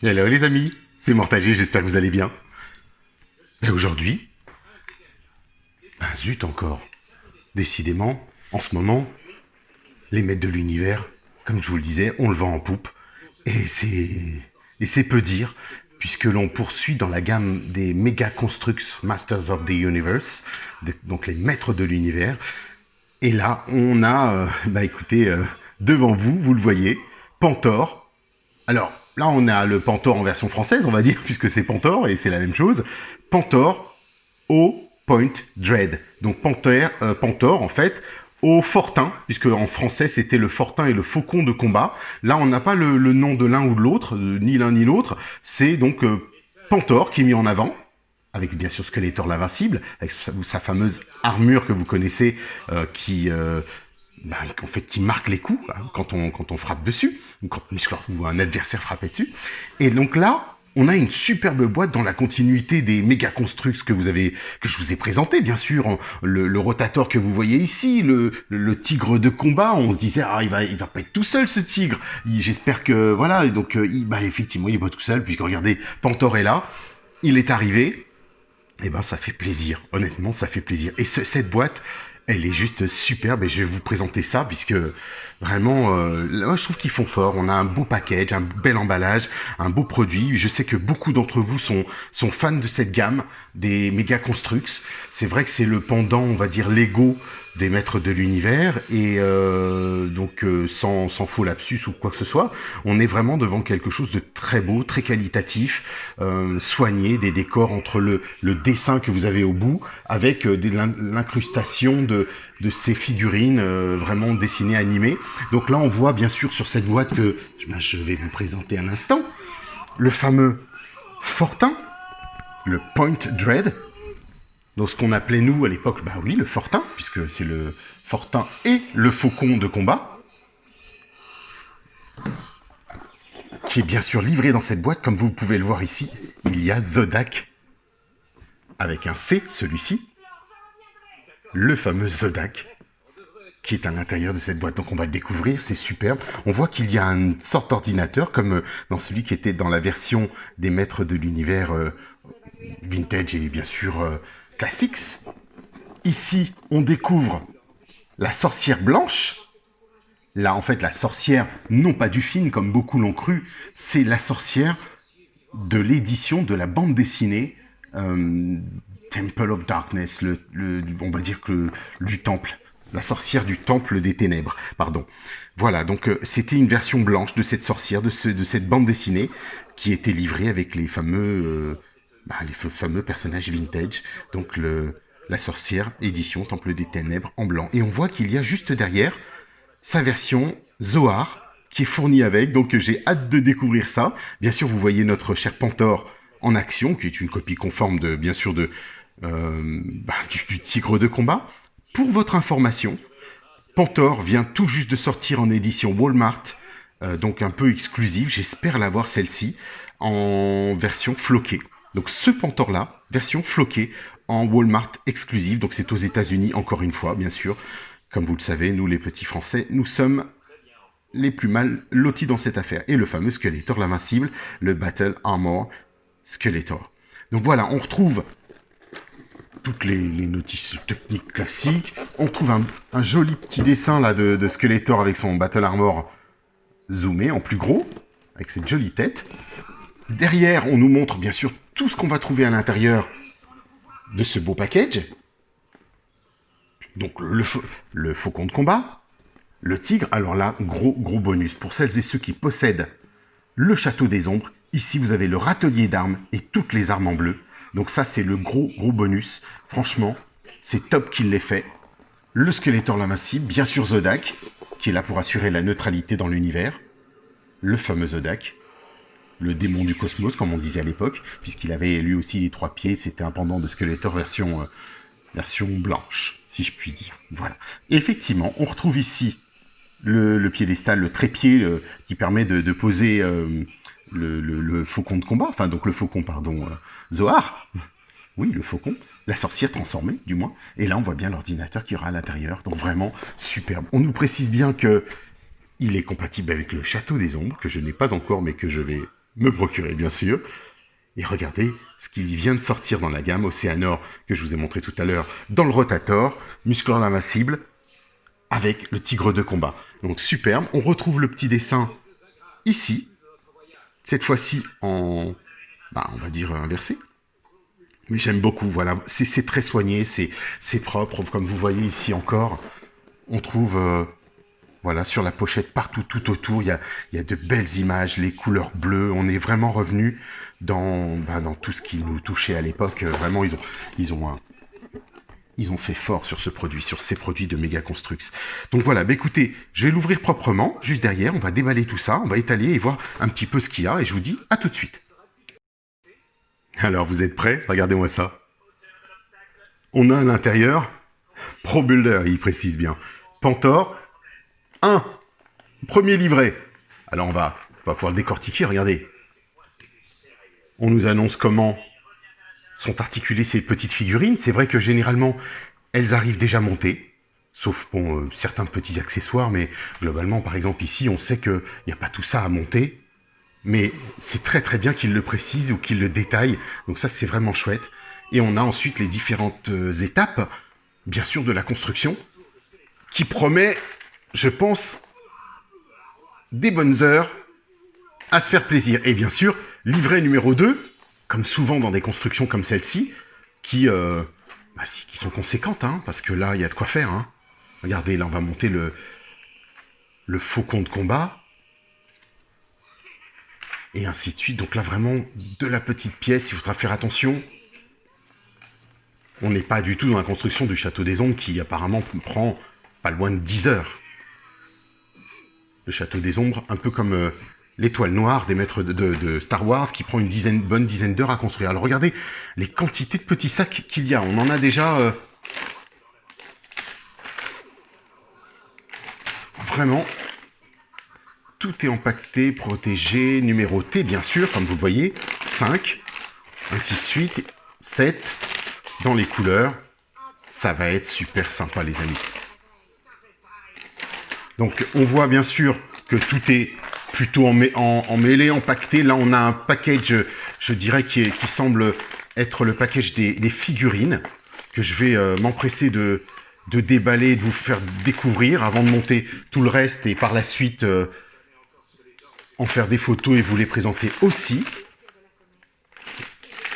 Hello les amis, c'est Mortagier, j'espère que vous allez bien. Et aujourd'hui, zut encore. Décidément, en ce moment, les maîtres de l'univers, comme je vous le disais, on le vend en poupe. Et c'est peu dire, puisque l'on poursuit dans la gamme des Mega Constructs Masters of the Universe, donc les maîtres de l'univers. Et là, on a, écoutez, devant vous, vous le voyez, Pantor. Alors, là, on a le Pantor en version française, on va dire, puisque c'est Pantor, et c'est la même chose. Pantor au Point Dread. Donc Pantor, en fait, au Fortin, puisque en français, c'était le Fortin et le Faucon de combat. Là, on n'a pas le nom de l'un ou de l'autre, ni l'un ni l'autre. C'est donc Pantor qui est mis en avant, avec bien sûr Skeletor l'invincible, avec sa fameuse armure que vous connaissez, en fait, qui marque les coups quand on frappe dessus, ou un adversaire frappait dessus. Et donc là, on a une superbe boîte dans la continuité des méga constructs que je vous ai présenté, bien sûr, le rotator que vous voyez ici, le tigre de combat. On se disait il va pas être tout seul ce tigre. J'espère que voilà. Et donc effectivement, il est pas tout seul puisque regardez, Pantor est là, il est arrivé. Et ça fait plaisir. Honnêtement, ça fait plaisir. Et cette boîte, elle est juste superbe et je vais vous présenter ça puisque vraiment, moi je trouve qu'ils font fort. On a un beau package, un bel emballage, un beau produit. Je sais que beaucoup d'entre vous sont fans de cette gamme des Mega Constructs. C'est vrai que c'est le pendant, on va dire, Lego des maîtres de l'univers et sans faux lapsus ou quoi que ce soit, on est vraiment devant quelque chose de très beau, très qualitatif, soigné, des décors entre le dessin que vous avez au bout avec l'incrustation de ces figurines vraiment dessinées, animées. Donc là, on voit bien sûr sur cette boîte que je vais vous présenter à l'instant, le fameux Fortin, le Point Dread. Donc ce qu'on appelait nous à l'époque, le Fortin, puisque c'est le Fortin et le Faucon de combat, qui est bien sûr livré dans cette boîte. Comme vous pouvez le voir ici, il y a Zodac, avec un C, celui-ci, le fameux Zodac, qui est à l'intérieur de cette boîte. Donc on va le découvrir, c'est superbe. On voit qu'il y a une sorte d'ordinateur, comme dans celui qui était dans la version des maîtres de l'univers vintage et bien sûr classics. Ici, on découvre la sorcière blanche. Là, en fait, la sorcière, non pas du film, comme beaucoup l'ont cru, c'est la sorcière de l'édition de la bande dessinée Temple of Darkness, on va dire que du temple, la sorcière du temple des ténèbres, pardon. Voilà, donc c'était une version blanche de cette sorcière, de cette bande dessinée, qui était livrée avec les fameux personnages vintage, donc la sorcière édition Temple des Ténèbres en blanc. Et on voit qu'il y a juste derrière sa version Zohar qui est fournie avec, donc j'ai hâte de découvrir ça. Bien sûr, vous voyez notre cher Pantor en action, qui est une copie conforme du tigre de combat. Pour votre information, Pantor vient tout juste de sortir en édition Walmart, donc un peu exclusive, j'espère l'avoir celle-ci, en version floquée. Donc ce Pantor-là, version floquée, en Walmart exclusive, donc c'est aux États-Unis encore une fois, bien sûr. Comme vous le savez, nous les petits Français, nous sommes les plus mal lotis dans cette affaire. Et le fameux Skeletor l'invincible, le Battle Armor Skeletor. Donc voilà, on retrouve toutes les notices techniques classiques. On trouve un joli petit dessin là de Skeletor avec son Battle Armor zoomé en plus gros, avec cette jolie tête. Derrière, on nous montre bien sûr tout ce qu'on va trouver à l'intérieur de ce beau package. Donc le faucon de combat, le tigre. Alors là, gros bonus pour celles et ceux qui possèdent le château des ombres. Ici, vous avez le râtelier d'armes et toutes les armes en bleu. Donc ça, c'est le gros bonus. Franchement, c'est top qu'il l'ait fait. Le Skeletor l'invincible, bien sûr Zodac, qui est là pour assurer la neutralité dans l'univers. Le fameux Zodac, le démon du cosmos, comme on disait à l'époque, puisqu'il avait lui aussi les 3 pieds. C'était un pendant de Skeletor version blanche, si je puis dire. Voilà. Et effectivement, on retrouve ici le piédestal, le trépied qui permet de poser le faucon de combat, enfin donc le faucon, pardon, Zohar. Oui, le faucon, la sorcière transformée, du moins. Et là, on voit bien l'ordinateur qui aura à l'intérieur. Donc vraiment, superbe. On nous précise bien que il est compatible avec le Château des Ombres, que je n'ai pas encore, mais que je vais me procurer, bien sûr. Et regardez ce qui vient de sortir dans la gamme Océanor, que je vous ai montré tout à l'heure, dans le Rotator, Musclor invincible, avec le tigre de combat. Donc superbe, on retrouve le petit dessin ici, cette fois-ci en, on va dire inversé. Mais j'aime beaucoup, voilà, c'est très soigné, c'est propre, comme vous voyez ici encore. On trouve, voilà, sur la pochette, partout, tout autour, il y a de belles images, les couleurs bleues. On est vraiment revenu dans tout ce qui nous touchait à l'époque. Vraiment, ils ont fait fort sur ce produit, sur ces produits de Mega Construx. Donc voilà, écoutez, je vais l'ouvrir proprement, juste derrière, on va déballer tout ça, on va étaler et voir un petit peu ce qu'il y a, et je vous dis à tout de suite. Alors, vous êtes prêts? Regardez-moi ça. On a à l'intérieur, Pro Builder, il précise bien, Pantor, 1, premier livret. Alors on va pouvoir le décortiquer, regardez. On nous annonce comment sont articulées ces petites figurines. C'est vrai que généralement, elles arrivent déjà montées, sauf bon, certains petits accessoires, mais globalement, par exemple ici, on sait qu'il n'y a pas tout ça à monter, mais c'est très très bien qu'ils le précisent ou qu'ils le détaillent, donc ça c'est vraiment chouette. Et on a ensuite les différentes étapes, bien sûr, de la construction, qui promet, je pense, des bonnes heures à se faire plaisir. Et bien sûr, livret numéro 2, comme souvent dans des constructions comme celle-ci, qui sont conséquentes, hein, parce que là, il y a de quoi faire. Hein. Regardez, là, on va monter le faucon de combat. Et ainsi de suite. Donc là, vraiment, de la petite pièce, il faudra faire attention. On n'est pas du tout dans la construction du Château des Ombres, qui apparemment prend pas loin de 10 heures. Le Château des Ombres, un peu comme l'Étoile Noire des maîtres de Star Wars, qui prend une bonne dizaine d'heures à construire. Alors regardez les quantités de petits sacs qu'il y a. On en a déjà vraiment. Tout est empaqueté, protégé, numéroté, bien sûr, comme vous le voyez. 5, ainsi de suite. 7, dans les couleurs. Ça va être super sympa, les amis. Donc, on voit bien sûr que tout est plutôt en mêlée, empaqueté. Là, on a un package, je dirais, qui semble être le package des figurines, que je vais m'empresser de déballer, de vous faire découvrir, avant de monter tout le reste, et par la suite, en faire des photos et vous les présenter aussi.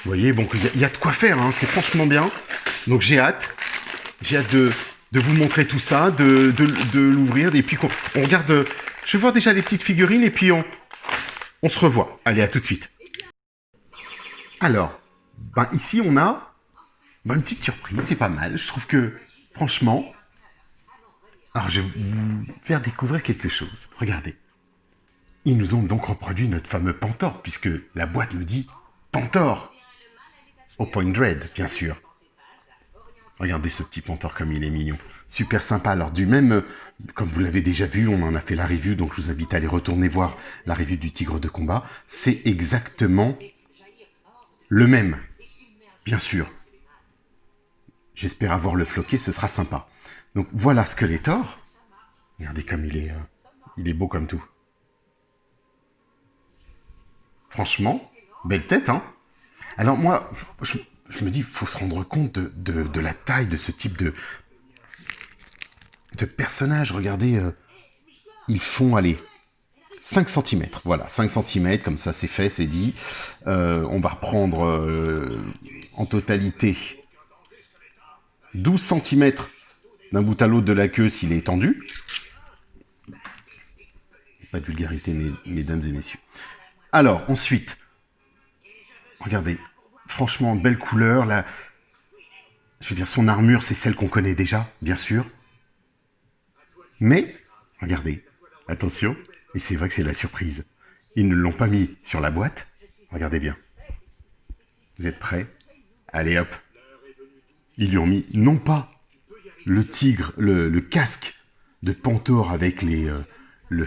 Vous voyez, bon, il y a de quoi faire, hein, c'est franchement bien. Donc, j'ai hâte de vous montrer tout ça, de l'ouvrir, et puis on regarde. Je vais voir déjà les petites figurines, et puis on se revoit. Allez, à tout de suite. Alors, ici on a une petite surprise, c'est pas mal. Je trouve que, franchement, alors je vais vous faire découvrir quelque chose. Regardez. Ils nous ont donc reproduit notre fameux Pantor, puisque la boîte nous dit Pantor. Au Point Dread, bien sûr. Regardez ce petit Pantor comme il est mignon. Super sympa. Alors du même, comme vous l'avez déjà vu, on en a fait la review, donc je vous invite à aller retourner voir la review du Tigre de combat. C'est exactement le même. Bien sûr. J'espère avoir le floqué, ce sera sympa. Donc voilà Skeletor. Regardez comme il est beau comme tout. Franchement, belle tête, hein. Alors moi, je me dis, il faut se rendre compte de la taille de ce type de personnage. Regardez, ils font, allez, 5 cm. Voilà, 5 cm, comme ça c'est fait, c'est dit. On va reprendre en totalité 12 cm d'un bout à l'autre de la queue s'il est étendu. Pas de vulgarité, mesdames et messieurs. Alors, ensuite, regardez, franchement, belle couleur. Là, je veux dire, son armure, c'est celle qu'on connaît déjà, bien sûr. Mais, regardez, attention, et c'est vrai que c'est la surprise. Ils ne l'ont pas mis sur la boîte. Regardez bien. Vous êtes prêts? Allez, hop. Ils lui ont mis, non pas le tigre, le casque de Pantor avec le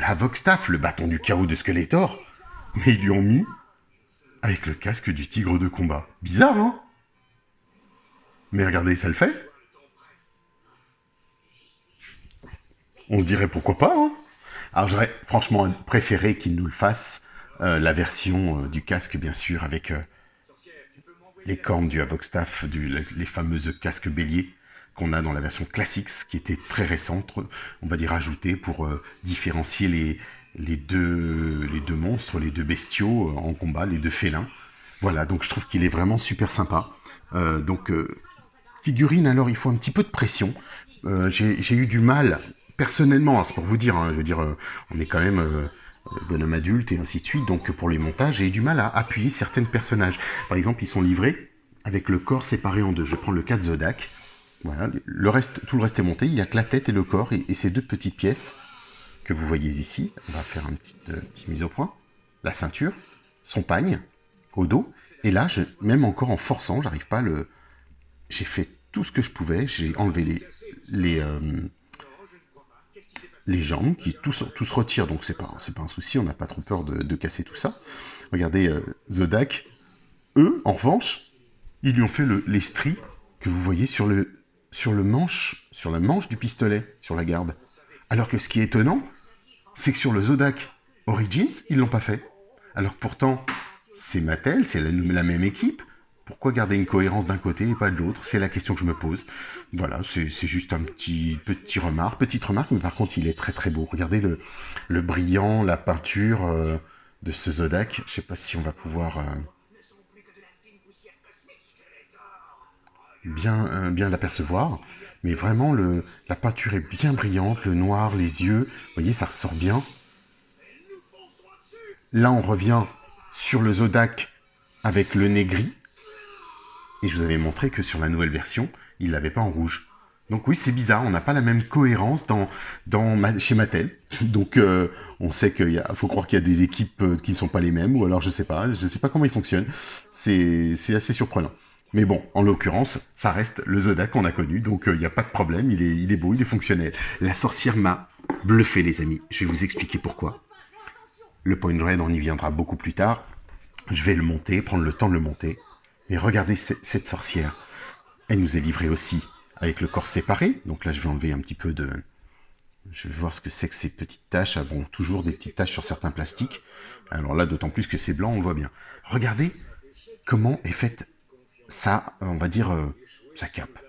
Havoc Staff, le bâton du chaos de Skeletor, mais ils lui ont mis avec le casque du tigre de combat. Bizarre, hein? Mais regardez, ça le fait. On se dirait pourquoi pas, hein? Alors j'aurais franchement préféré qu'il nous le fasse La version du casque, bien sûr, avec les cornes du Avoxstaff, les fameuses casques béliers qu'on a dans la version classique, qui était très récente, on va dire ajoutée pour différencier les deux monstres, les deux bestiaux en combat, les deux félins. Voilà, donc je trouve qu'il est vraiment super sympa. Figurine, alors il faut un petit peu de pression. J'ai eu du mal, personnellement, hein, c'est pour vous dire, hein, je veux dire, on est quand même bonhomme adulte et ainsi de suite, donc pour les montages, j'ai eu du mal à appuyer certains personnages. Par exemple, ils sont livrés avec le corps séparé en deux. Je prends le cas de Zodak. Voilà, tout le reste est monté, il n'y a que la tête et le corps et ces deux petites pièces que vous voyez ici. On va faire une petite mise au point. La ceinture, son pagne, au dos. Et là, même encore en forçant, j'arrive pas à le... J'ai fait tout ce que je pouvais, j'ai enlevé les jambes, qui tout se retire, donc c'est pas un souci, on n'a pas trop peur de casser tout ça. Regardez, Zodak, eux, en revanche, ils lui ont fait les stries que vous voyez sur la manche du pistolet, sur la garde. Alors que ce qui est étonnant, c'est que sur le Zodak Origins, ils l'ont pas fait. Alors pourtant, c'est Mattel, c'est la même équipe. Pourquoi garder une cohérence d'un côté et pas de l'autre? C'est la question que je me pose. Voilà, c'est juste petite remarque, mais par contre, il est très très beau. Regardez le brillant, la peinture de ce Zodak. Je sais pas si on va pouvoir bien l'apercevoir, mais vraiment, la peinture est bien brillante, le noir, les yeux, vous voyez, ça ressort bien. Là, on revient sur le Zodak avec le nez gris. Et je vous avais montré que sur la nouvelle version, il ne l'avait pas en rouge. Donc oui, c'est bizarre, on n'a pas la même cohérence chez Mattel. Donc on sait qu'il faut croire qu'il y a des équipes qui ne sont pas les mêmes, ou alors je sais pas comment ils fonctionnent. C'est assez surprenant. Mais bon, en l'occurrence, ça reste le Zodak qu'on a connu, donc il n'y a pas de problème, il est beau, il est fonctionnel. La sorcière m'a bluffé, les amis. Je vais vous expliquer pourquoi. Le Point Dread, on y viendra beaucoup plus tard. Je vais le monter, prendre le temps de le monter. Mais regardez cette sorcière. Elle nous est livrée aussi avec le corps séparé. Donc là, je vais enlever un petit peu de... Je vais voir ce que c'est que ces petites taches. Ah bon, toujours des petites taches sur certains plastiques. Alors là, d'autant plus que c'est blanc, on le voit bien. Regardez comment est faite sa, on va dire, sa cape.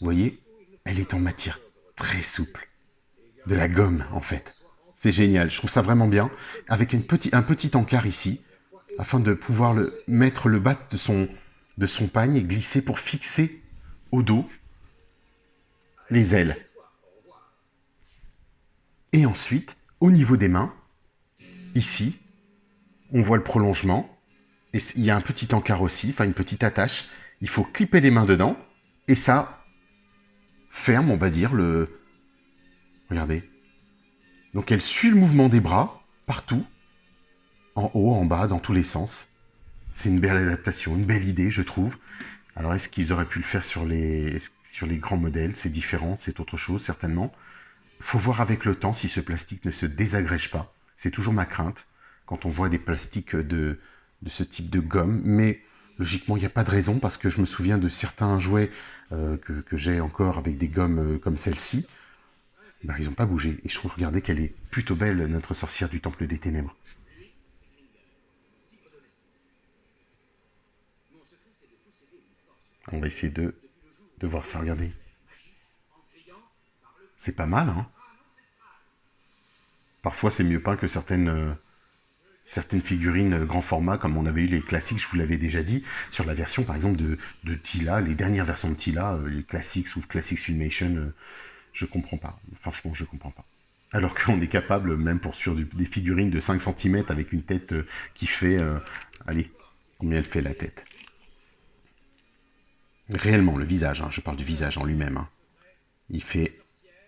Vous voyez, elle est en matière très souple. De la gomme, en fait. C'est génial, je trouve ça vraiment bien. Avec un petit encart ici, afin de pouvoir mettre le bas de son pagne et glisser pour fixer au dos les ailes. Et ensuite, au niveau des mains, ici, on voit le prolongement. Et il y a un petit encart aussi, enfin une petite attache. Il faut clipper les mains dedans. Et ça ferme, on va dire, le... Regardez. Donc elle suit le mouvement des bras, partout. En haut, en bas, dans tous les sens. C'est une belle adaptation, une belle idée, je trouve. Alors, est-ce qu'ils auraient pu le faire sur les grands modèles? C'est différent, c'est autre chose, certainement. Il faut voir avec le temps si ce plastique ne se désagrège pas. C'est toujours ma crainte quand on voit des plastiques de ce type de gomme. Mais logiquement, il n'y a pas de raison parce que je me souviens de certains jouets que j'ai encore avec des gommes comme celle-ci. Ben, ils n'ont pas bougé. Et je trouve, regardez qu'elle est plutôt belle, notre sorcière du Temple des Ténèbres. On va essayer de voir ça, regardez. C'est pas mal, hein. Parfois, c'est mieux peint que certaines figurines grand format, comme on avait eu les classiques, je vous l'avais déjà dit, sur la version, par exemple, de Tila, les dernières versions de Tila, les classiques ou Classics Filmation, je comprends pas. Franchement, je comprends pas. Alors qu'on est capable, même sur des figurines de 5 cm avec une tête qui fait... allez, combien elle fait la tête? Réellement, le visage, hein, je parle du visage en lui-même. Hein. Il fait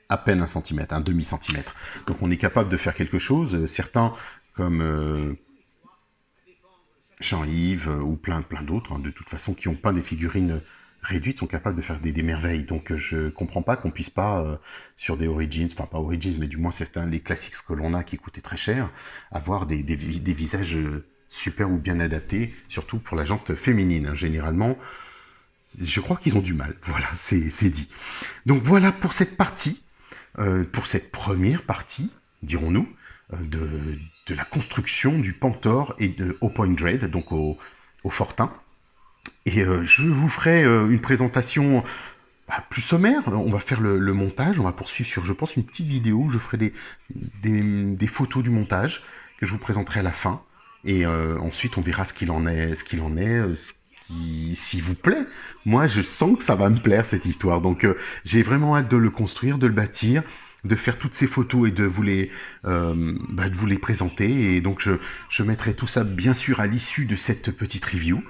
à peine 1 centimètre, un demi-centimètre. Donc on est capable de faire quelque chose. Certains, comme Jean-Yves ou plein d'autres, hein, de toute façon, qui ont peint des figurines réduites, sont capables de faire des merveilles. Donc je comprends pas qu'on puisse pas, sur des Origins, enfin pas Origins, mais du moins certains, les classiques que l'on a qui coûtaient très cher, avoir des visages super ou bien adaptés, surtout pour la jante féminine. Hein. Généralement, je crois qu'ils ont du mal. Voilà, c'est dit. Donc voilà pour cette partie. Pour cette première partie, dirons-nous, de la construction du Pantor et au Point Dread, donc au Fortin. Et je vous ferai une présentation plus sommaire. On va faire le montage, on va poursuivre sur, je pense, une petite vidéo où je ferai des photos du montage que je vous présenterai à la fin. Et ensuite, on verra ce qu'il en est, ce qui, s'il vous plaît. Moi, je sens que ça va me plaire, cette histoire. Donc, j'ai vraiment hâte de le construire, de le bâtir, de faire toutes ces photos et de vous les présenter. Et donc, je mettrai tout ça, bien sûr, à l'issue de cette petite review,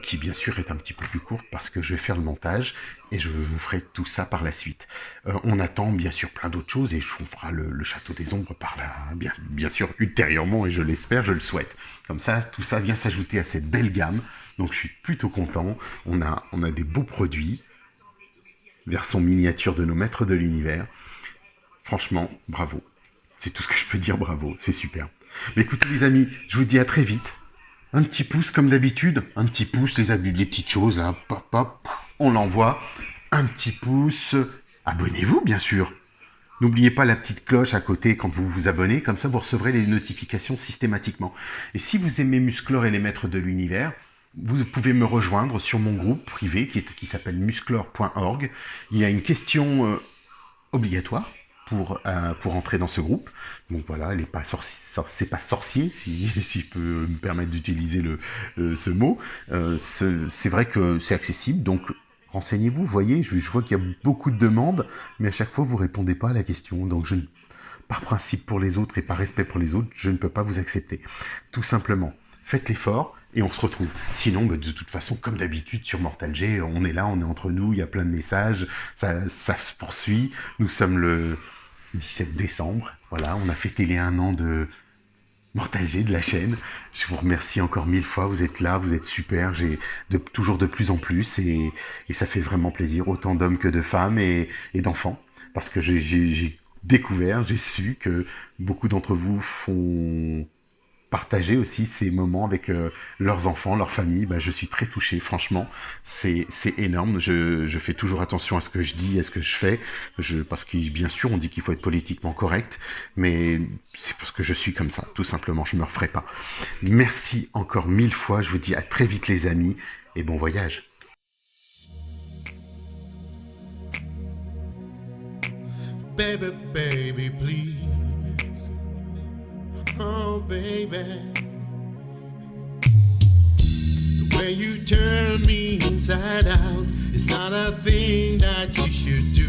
qui, bien sûr, est un petit peu plus courte parce que je vais faire le montage et je vous ferai tout ça par la suite. On attend, bien sûr, plein d'autres choses et on fera le Château des Ombres par là, bien sûr, ultérieurement, et je l'espère, je le souhaite. Comme ça, tout ça vient s'ajouter à cette belle gamme. Donc, je suis plutôt content. On a des beaux produits, version miniature de nos maîtres de l'univers. Franchement, bravo. C'est tout ce que je peux dire, bravo. C'est super. Mais écoutez, les amis, je vous dis à très vite. Un petit pouce, comme d'habitude. Un petit pouce, les petites choses, là. Pop, pop, on l'envoie. Un petit pouce. Abonnez-vous, bien sûr. N'oubliez pas la petite cloche à côté quand vous vous abonnez. Comme ça, vous recevrez les notifications systématiquement. Et si vous aimez Musclor et les maîtres de l'univers, vous pouvez me rejoindre sur mon groupe privé qui s'appelle musclor.org. Il y a une question obligatoire pour entrer dans ce groupe. Donc voilà, c'est pas sorcier, si je peux me permettre d'utiliser ce mot. C'est vrai que c'est accessible, donc renseignez-vous. Vous voyez, je vois qu'il y a beaucoup de demandes, mais à chaque fois, vous répondez pas à la question. Donc par principe pour les autres et par respect pour les autres, je ne peux pas vous accepter. Tout simplement, faites l'effort et on se retrouve. Sinon, de toute façon, comme d'habitude sur Mortal G, on est là, on est entre nous, il y a plein de messages, ça se poursuit. Nous sommes le 17 décembre, voilà, on a fêté les 1 an de Mortal G, de la chaîne. Je vous remercie encore 1000 fois, vous êtes là, vous êtes super, j'ai toujours de plus en plus et ça fait vraiment plaisir, autant d'hommes que de femmes et d'enfants, parce que j'ai découvert, j'ai su que beaucoup d'entre vous font partager aussi ces moments avec leurs enfants, leur famille. Je suis très touché, franchement, c'est énorme. Je fais toujours attention à ce que je dis, à ce que je fais, parce que bien sûr on dit qu'il faut être politiquement correct, mais c'est parce que je suis comme ça, tout simplement, je me referai pas. Merci encore 1000 fois, je vous dis à très vite les amis, et bon voyage. Baby, baby, please. Oh, baby, the way you turn me inside out is not a thing that you should do.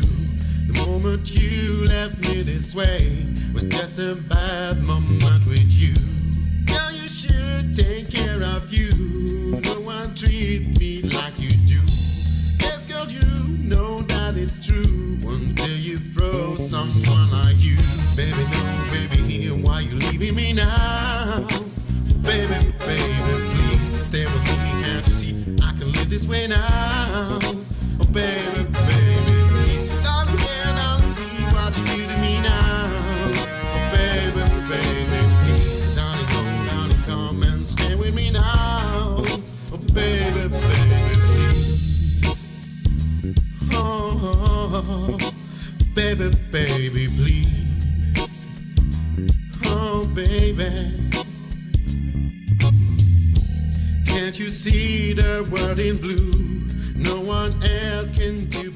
The moment you left me this way was just a bad moment with you. Girl, you should take care of you. No one treat me like you do. Yes, girl, you know that it's true until you throw someone like you. Baby, no, baby, why you leaving me now? Baby, baby, please stay with me. Can't you see I can live this way now? Oh, baby, baby, please. Darling, can't see what you do to me now? Oh, baby, baby, please. Darling, come and stay with me now. Oh, baby, baby, please. Oh, baby, baby, please. Oh, baby, can't you see the world in blue? No one else can do